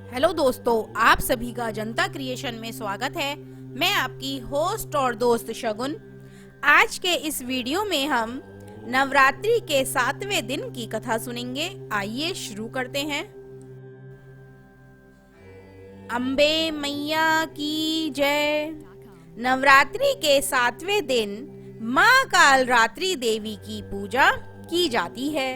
Hello दोस्तों, आप सभी का जनता क्रिएशन में स्वागत है। मैं आपकी होस्ट और दोस्त शगुन। आज के इस वीडियो में हम नवरात्रि के 7वें दिन की कथा सुनेंगे। आइए शुरू करते हैं। अम्बे मैया की जय। नवरात्रि के 7वें दिन माँ कालरात्रि देवी की पूजा की जाती है।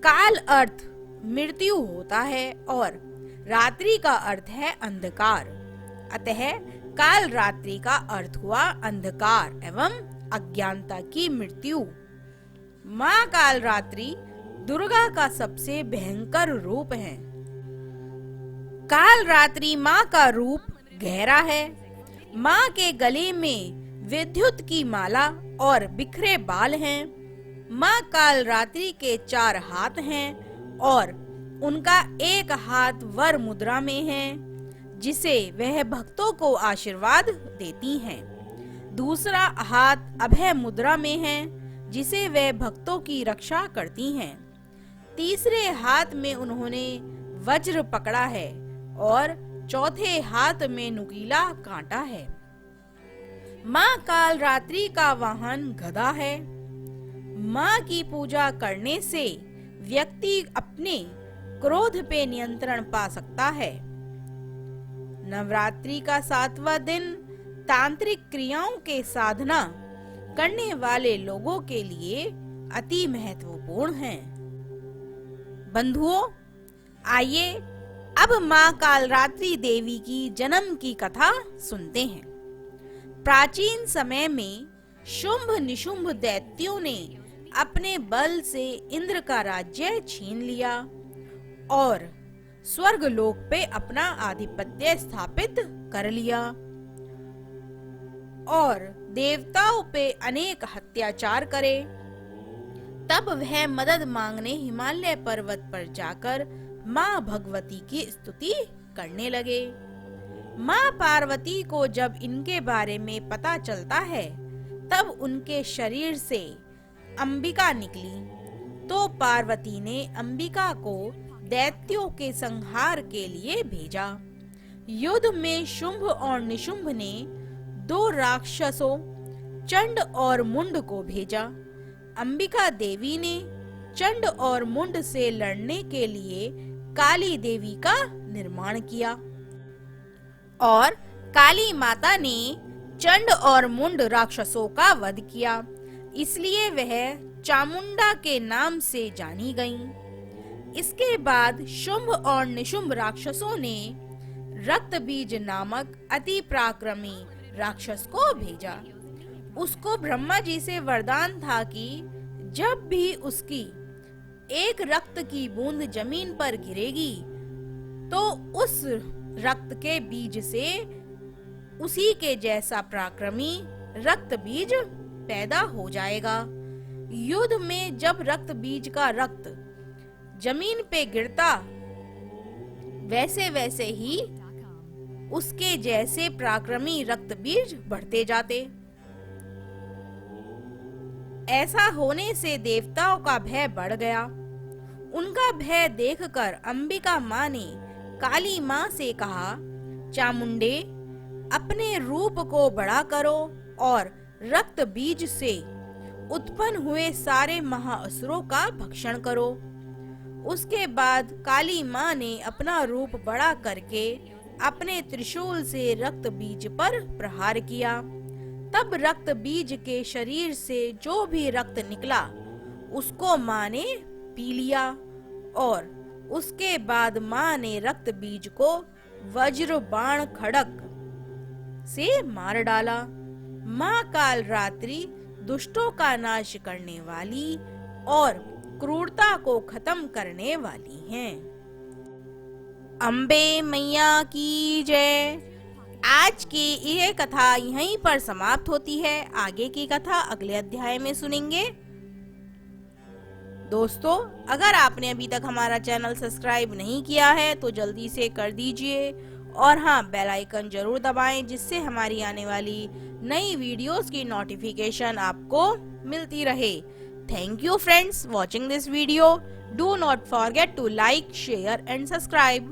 काल अर्थ मृत्यु होता है और रात्रि का अर्थ है अंधकार, अतः काल रात्रि का अर्थ हुआ अंधकार एवं अज्ञानता की मृत्यु। माँ काल रात्रि दुर्गा का सबसे भयंकर रूप है। काल रात्रि माँ का रूप गहरा है। माँ के गले में विद्युत की माला और बिखरे बाल हैं। माँ काल रात्रि के 4 हाथ हैं और उनका एक हाथ वर मुद्रा में है, जिसे वह भक्तों को आशीर्वाद देती हैं। दूसरा हाथ अभय मुद्रा में है, जिसे वह भक्तों की रक्षा करती हैं। तीसरे हाथ में उन्होंने वज्र पकड़ा है और चौथे हाथ में नुकीला कांटा है। माँ काल रात्रि का वाहन गदा है। माँ की पूजा करने से व्यक्ति अपने क्रोध पे नियंत्रण पा सकता है। नवरात्रि का 7वां दिन तांत्रिक क्रियाओं के साधना करने वाले लोगों के लिए अति महत्वपूर्ण है। बंधुओं, आइए अब माँ कालरात्रि देवी की जन्म की कथा सुनते हैं। प्राचीन समय में शुंभ निशुंभ दैत्यों ने अपने बल से इंद्र का राज्य छीन लिया और स्वर्ग लोक पे अपना आधिपत्य स्थापित कर लिया और देवताओं पे अनेक अत्याचार करे। तब वह मदद मांगने हिमालय पर्वत पर जाकर माँ भगवती की स्तुति करने लगे। माँ पार्वती को जब इनके बारे में पता चलता है, तब उनके शरीर से अंबिका निकली। तो पार्वती ने अंबिका को दैत्यों के संहार के लिए भेजा। युद्ध में शुंभ और निशुंभ ने 2 राक्षसों चंड और मुंड को भेजा। अंबिका देवी ने चंड और मुंड से लड़ने के लिए काली देवी का निर्माण किया और काली माता ने चंड और मुंड राक्षसों का वध किया। इसलिए वह चामुंडा के नाम से जानी गईं। इसके बाद शुंभ और निशुंभ राक्षसों ने रक्त बीज नामक अति पराक्रमी राक्षस को भेजा। उसको ब्रह्मा जी से वरदान था कि जब भी उसकी एक रक्त की बूंद जमीन पर गिरेगी, तो उस रक्त के बीज से उसी के जैसा पराक्रमी रक्त बीज पैदा हो जाएगा। युद्ध में जब रक्त बीज का रक्त जमीन पे गिरता, वैसे वैसे ही उसके जैसे पराक्रमी रक्त बीज बढ़ते जाते। ऐसा होने से देवताओं का भय बढ़ गया। उनका भय देखकर अंबिका माँ ने काली माँ से कहा, चामुंडे, अपने रूप को बड़ा करो और रक्त बीज से उत्पन्न हुए सारे महाअसुरों का भक्षण करो। उसके बाद काली माँ ने अपना रूप बड़ा करके अपने त्रिशूल से रक्त बीज पर प्रहार किया। तब रक्त बीज के शरीर से जो भी रक्त निकला, उसको माँ ने पी लिया और उसके बाद माँ ने रक्त बीज को वज्र बाण खड़क से मार डाला। माँ कालरात्रि दुष्टों का नाश करने वाली और क्रूरता को खत्म करने वाली हैं। अम्बे मैया की जय। आज की यह कथा यहीं पर समाप्त होती है। आगे की कथा अगले अध्याय में सुनेंगे। दोस्तों, अगर आपने अभी तक हमारा चैनल सब्सक्राइब नहीं किया है तो जल्दी से कर दीजिए और हाँ, बेल आइकन जरूर दबाएं, जिससे हमारी आने वाली नई वीडियोस की नोटिफिकेशन आपको मिलती रहे। Thank you friends watching this video. Do not forget to like, share and subscribe.